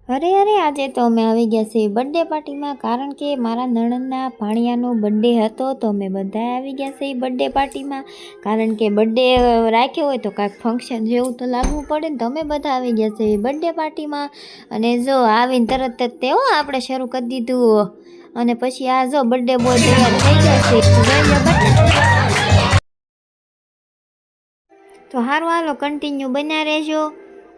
અરે આજે તો અમે આવી ગયા છીએ બર્થડે પાર્ટીમાં, કારણ કે મારા નણંદના ભાણિયાનો બર્થડે હતો તો અમે બધા આવી ગયા છીએ બર્થડે પાર્ટીમાં. કારણ કે બર્થડે રાખ્યો હોય તો કાંઈક ફંક્શન જેવું તો લાગવું પડે ને, તો અમે બધા આવી ગયા છીએ બર્થડે પાર્ટીમાં. અને જો આવીને તરત જ તેઓ આપણે શરૂ કરી દીધું. અને પછી આ જો બર્થડે બોય તૈયાર થઈ ગયા છે. તો સારું, હાલો કન્ટિન્યુ બન્યા રહેજો.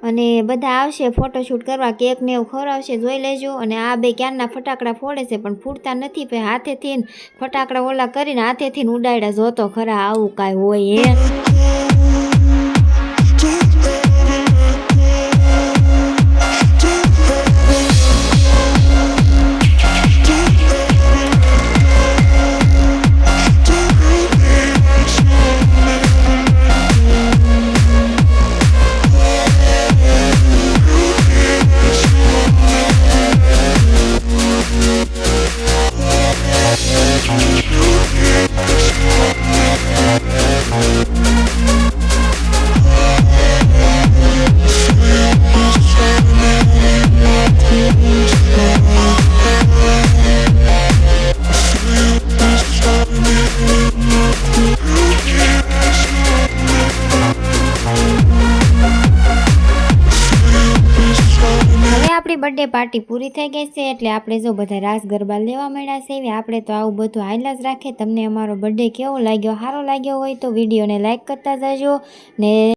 અને બધા આવશે ફોટોશૂટ કરવા, કેક ને એવું ખવડાવશે, જોઈ લેજો. અને આ બે ક્યારના ફટાકડા ફોડે છે પણ ફૂટતા નથી, પણ હાથેથી ફટાકડા ઓલા કરીને હાથેથી ઉડાડ્યા. જોતો ખરા આવું કાંઈ હોય આપણી બર્થડે પાર્ટી પૂરી થઈ ગઈ છે, એટલે આપણે જો બધા રાસ ગરબા લેવા માંડ્યા છે. આપણે તો આવું બધું હાઈલા જ રાખે. તમને અમારો બર્થડે કેવો લાગ્યો? સારો લાગ્યો હોય તો વિડીયોને લાઈક કરતા જજો ને